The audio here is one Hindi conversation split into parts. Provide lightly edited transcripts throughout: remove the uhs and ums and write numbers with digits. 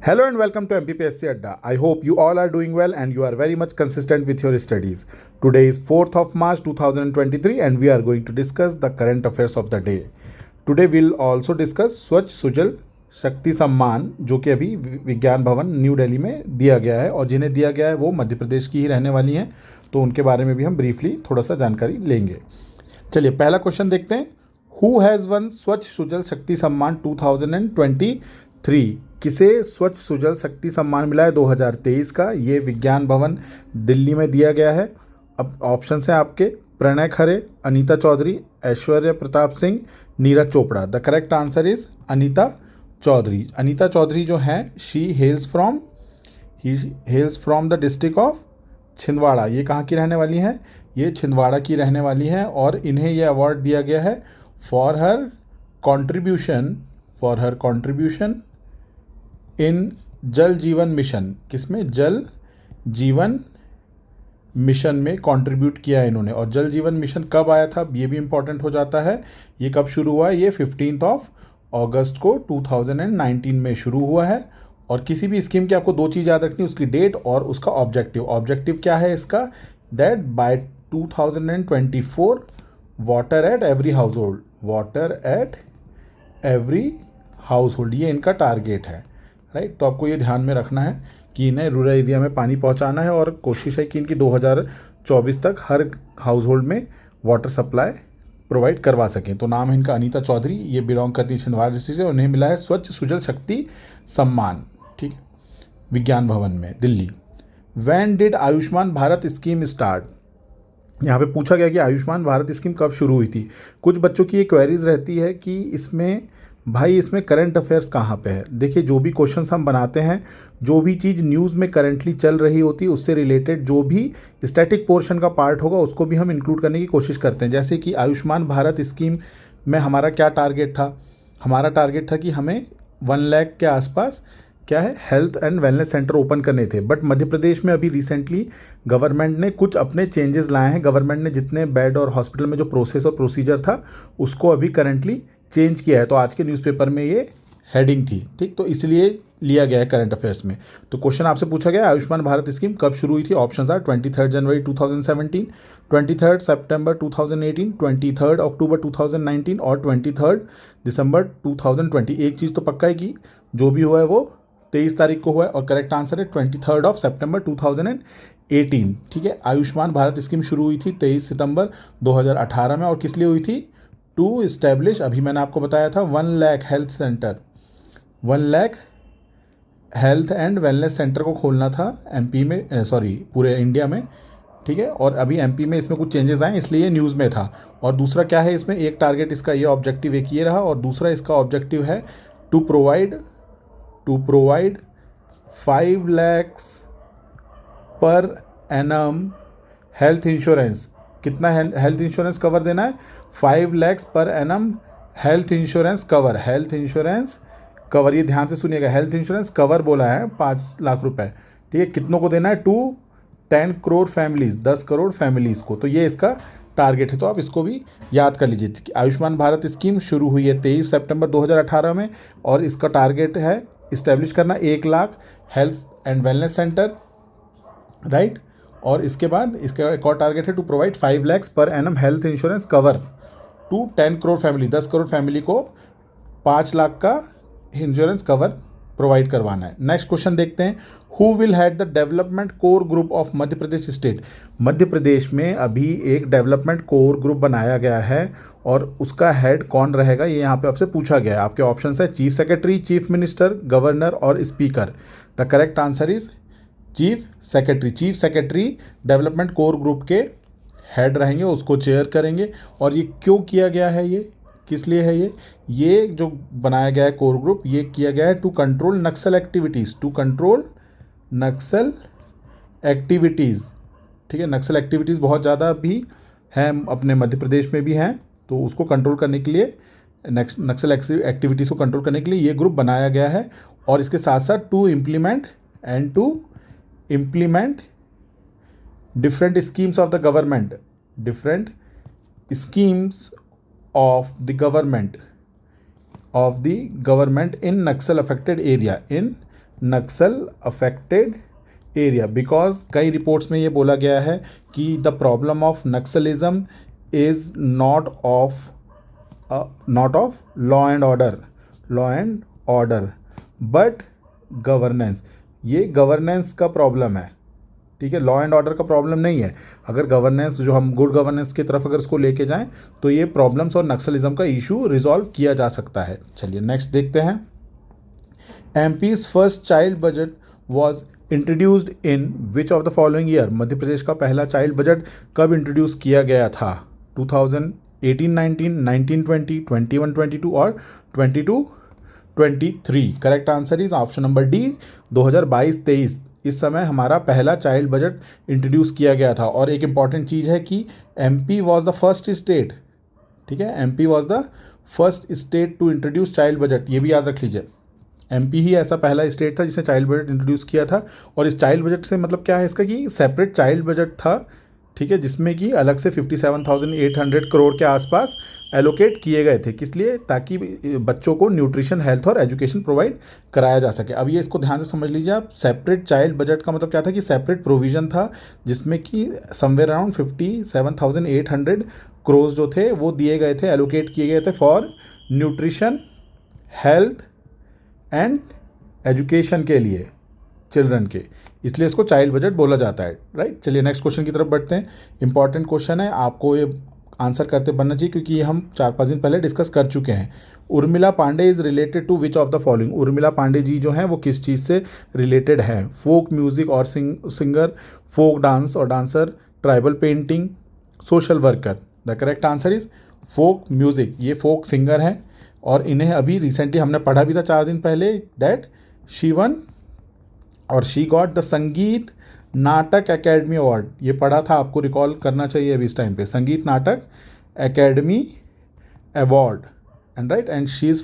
Hello and welcome to MPPSC Adda. I hope you all are doing well and you are very much consistent with your studies. Today is 4th of March 2023 and we are going to discuss the current affairs of the day. Today we'll also discuss स्वच्छ सुजल शक्ति सम्मान जो कि अभी विज्ञान भवन न्यू दिल्ली में दिया गया है और जिन्हें दिया गया है वो मध्य प्रदेश की ही रहने वाली हैं, तो उनके बारे में भी हम ब्रीफली थोड़ा सा जानकारी लेंगे। चलिए पहला क्वेश्चन देखते हैं। हु हैज़ वन स्वच्छ सुजल शक्ति सम्मान 2023? किसे स्वच्छ सुजल शक्ति सम्मान मिला है 2023 का? ये विज्ञान भवन दिल्ली में दिया गया है। अब ऑप्शन हैं आपके Pranay Khare, Anita Chaudhary, Aishwarya Pratap Singh, Neeraj Chopra. The correct answer is Anita Chaudhary. Anita Chaudhary जो हैं she hails from the district of Chhindwara. ये कहाँ की रहने वाली हैं? ये छिंदवाड़ा की रहने वाली हैं और इन्हें यह अवार्ड दिया गया है फॉर हर कॉन्ट्रीब्यूशन इन जल जीवन मिशन। किसमें? जल जीवन मिशन में कंट्रीब्यूट किया है इन्होंने। और जल जीवन मिशन कब आया था ये भी इंपॉर्टेंट हो जाता है। ये कब शुरू हुआ है? ये 15 अगस्त को 2019 में शुरू हुआ है। और किसी भी स्कीम की आपको दो चीज़ याद रखनी है, उसकी डेट और उसका ऑब्जेक्टिव। ऑब्जेक्टिव क्या है इसका? That bye 2024 water at every house hold, ये इनका टारगेट है। राइट, तो आपको ये ध्यान में रखना है कि इन्हें रूरल एरिया में पानी पहुंचाना है और कोशिश है कि इनकी 2024 तक हर हाउस होल्ड में वाटर सप्लाई प्रोवाइड करवा सकें। तो नाम है इनका अनीता चौधरी, ये बिलोंग करती है छिंदवाड़ा डिस्ट्रिक्ट से। उन्हें मिला है स्वच्छ सुजल शक्ति सम्मान, ठीक है, विज्ञान भवन में Delhi. When did Ayushman Bharat scheme start? यहाँ पे पूछा गया कि आयुष्मान भारत स्कीम कब शुरू हुई थी। कुछ बच्चों की ये क्वेरीज रहती है कि इसमें करंट अफेयर्स कहाँ पे है। देखिए, जो भी क्वेश्चंस हम बनाते हैं, जो भी चीज़ न्यूज़ में करंटली चल रही होती है उससे रिलेटेड जो भी स्टैटिक पोर्शन का पार्ट होगा उसको भी हम इंक्लूड करने की कोशिश करते हैं। जैसे कि आयुष्मान भारत स्कीम में हमारा क्या टारगेट था? हमारा टारगेट था कि हमें 1 लाख के आसपास क्या है, health and wellness centre open करने थे। बट मध्य प्रदेश में अभी रिसेंटली गवर्नमेंट ने कुछ अपने चेंजेस लाए हैं। गवर्नमेंट ने जितने बेड और हॉस्पिटल में जो प्रोसेस और प्रोसीजर था उसको अभी करंटली चेंज किया है। तो आज के न्यूज़पेपर में ये हेडिंग थी, ठीक, तो इसलिए लिया गया है करंट अफेयर्स में। तो क्वेश्चन आपसे पूछा गया आयुष्मान भारत स्कीम कब शुरू हुई थी? ऑप्शंस आर 23 जनवरी 2017, 23 सितंबर 2018, 23 अक्टूबर 2019 और 23 दिसंबर 2020। एक चीज़ तो पक्का है कि जो भी हुआ है वो 23 तारीख को हुआ है और करेक्ट आंसर है 23 सितंबर 2018। ठीक है, आयुष्मान भारत स्कीम शुरू हुई थी 23 सितंबर 2018 में। और किस लिए हुई थी? टू इस्टेब्लिश, अभी मैंने आपको बताया था, 1 lakh health centre, 1 lakh health and wellness centre को खोलना था एमपी में, पूरे इंडिया में। ठीक है, और अभी एमपी में इसमें कुछ चेंजेस आए इसलिए न्यूज़ में था। और दूसरा क्या है इसमें, एक टारगेट इसका ये ऑब्जेक्टिव एक ये रहा और दूसरा इसका ऑब्जेक्टिव है to provide 5 lakhs per annum health insurance. कितना हेल्थ इंश्योरेंस कवर देना है? 5 lakhs per annum health insurance cover. ये ध्यान से सुनिएगा, हेल्थ इंश्योरेंस कवर बोला है 5 लाख रुपए। ठीक है, कितनों को देना है? 10 करोड़ फैमिलीज, 10 करोड़ फैमिलीज़ को। तो ये इसका टारगेट है, तो आप इसको भी याद कर लीजिए कि आयुष्मान भारत स्कीम शुरू हुई है 23 सितंबर 2018 में और इसका टारगेट है इस्टेब्लिश करना 1 lakh health and wellness centre, right. और इसके बाद इसका एक और टारगेट है to provide 5 lakhs per annum health insurance cover to 10 crore family, 10 crore family को 5 लाख का इंश्योरेंस कवर प्रोवाइड करवाना है। नेक्स्ट क्वेश्चन देखते हैं। Who will head the development core group of Madhya Pradesh state? Madhya Pradesh में अभी एक डेवलपमेंट कोर ग्रुप बनाया गया है और उसका हेड कौन रहेगा ये यहाँ पे आपसे पूछा गया है। आपके ऑप्शन है chief secretary, chief minister, governor और speaker. The correct answer is chief secretary. Chief secretary development core group के हेड रहेंगे, उसको चेयर करेंगे। और ये क्यों किया गया है, ये किस लिए है? ये जो बनाया गया है कोर ग्रुप, ये किया गया है टू कंट्रोल नक्सल एक्टिविटीज़, ठीक है, नक्सल एक्टिविटीज़ बहुत ज़्यादा भी हैं अपने मध्य प्रदेश में भी हैं, तो उसको कंट्रोल करने के लिए, नक्सल एक्टिविटीज़ को कंट्रोल करने के लिए ये ग्रुप बनाया गया है। और इसके साथ साथ to implement different schemes of the government, of the government in Naxal affected area, Naxal affected area, because कई रिपोर्ट्स में ये बोला गया है कि the problem of Naxalism is not of law and order but governance. ये गवर्नेंस का प्रॉब्लम है, ठीक है, लॉ एंड ऑर्डर का प्रॉब्लम नहीं है। अगर गवर्नेंस जो हम गुड गवर्नेंस की तरफ अगर इसको लेके जाएं तो ये प्रॉब्लम्स और नक्सलिज्म का इशू रिजॉल्व किया जा सकता है। चलिए नेक्स्ट देखते हैं। MP's first child budget was introduced in which of the following year. Madhya Pradesh का पहला चाइल्ड बजट कब इंट्रोड्यूस किया गया था? 2018-19, 1920, 21-22 और 22-23। Correct answer is option number D, 2022-23। इस समय हमारा पहला चाइल्ड बजट इंट्रोड्यूस किया गया था। और एक इंपॉर्टेंट चीज़ है कि MP was the first state, ठीक है, MP was the first state to introduce child budget, ये भी याद रख लीजिए। एमपी ही ऐसा पहला स्टेट था जिसने चाइल्ड बजट इंट्रोड्यूस किया था। और इस चाइल्ड बजट से मतलब क्या है इसका कि सेपरेट चाइल्ड बजट था, ठीक है, जिसमें कि अलग से 57,800 करोड़ के आसपास एलोकेट किए गए थे। किस लिए? ताकि बच्चों को न्यूट्रिशन, हेल्थ और एजुकेशन प्रोवाइड कराया जा सके। अब ये इसको ध्यान से समझ लीजिए आप। सेपरेट चाइल्ड बजट का मतलब क्या था कि सेपरेट प्रोविज़न था जिसमें कि समवेयर अराउंड 57,800 करोड़ जो थे वो दिए गए थे, एलोकेट किए गए थे for nutrition, health and education के लिए, चिल्ड्रन के, इसलिए इसको चाइल्ड बजट बोला जाता है, राइट। चलिए नेक्स्ट क्वेश्चन की तरफ बढ़ते हैं। इंपॉर्टेंट क्वेश्चन है, आपको ये आंसर करते बनना चाहिए क्योंकि ये हम 4-5 दिन पहले डिस्कस कर चुके हैं। Urmila Pandey is related to which of the following. Urmila Pandey ji जो हैं वो किस चीज़ से रिलेटेड है? फोक म्यूज़िक और सिंगर, फोक डांस और dancer, tribal painting, social worker. The correct answer is folk music. ये फोक सिंगर हैं और इन्हें अभी रिसेंटली हमने पढ़ा भी था 4 दिन पहले दैट शी वन और शी गॉट द संगीत नाटक एकेडमी अवार्ड। ये पढ़ा था, आपको रिकॉल करना चाहिए अभी इस टाइम पे। संगीत नाटक academy award, and right, and she is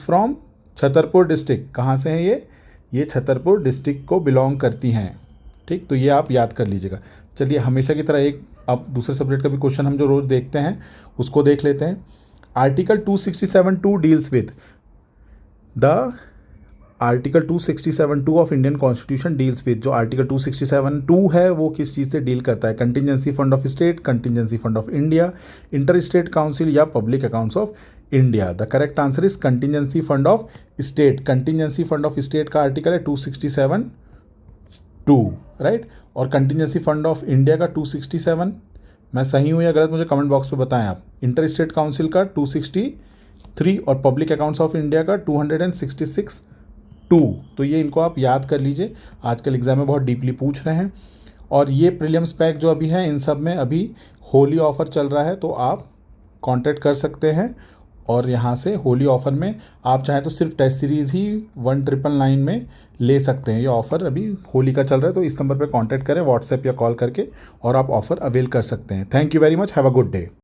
from Chhatarpur district. कहाँ से हैं ये छतरपुर डिस्ट्रिक्ट को बिलोंग करती हैं, ठीक। तो ये आप याद कर लीजिएगा। चलिए हमेशा की तरह एक अब दूसरे सब्जेक्ट का भी क्वेश्चन हम जो रोज़ देखते हैं उसको देख लेते हैं। Article 267(2) deals with the article 267(2) of Indian constitution deals with. जो आर्टिकल 267(2) है वो किस चीज़ से डील करता है? Contingency fund of state, contingency fund of India, inter state council या public accounts of India. The correct answer is contingency fund of state. Contingency fund of state का आर्टिकल है 267(2), राइट। और कंटिजेंसी फंड ऑफ इंडिया का 267। मैं सही हूँ या गलत मुझे कमेंट बॉक्स पे बताएं आप। इंटर स्टेट काउंसिल का 263 और पब्लिक अकाउंट्स ऑफ इंडिया का 266(2). तो ये इनको आप याद कर लीजिए, आजकल एग्जाम में बहुत डीपली पूछ रहे हैं। और ये प्रीलिम्स पैक जो अभी है इन सब में अभी होली ऑफ़र चल रहा है, तो आप कांटेक्ट कर सकते हैं। और यहाँ से होली ऑफ़र में आप चाहें तो सिर्फ टेस्ट सीरीज़ ही 1999 में ले सकते हैं। ये ऑफ़र अभी होली का चल रहा है, तो इस नंबर पर कांटेक्ट करें व्हाट्सएप या कॉल करके और आप ऑफ़र अवेल कर सकते हैं। Thank you very much, have a good day.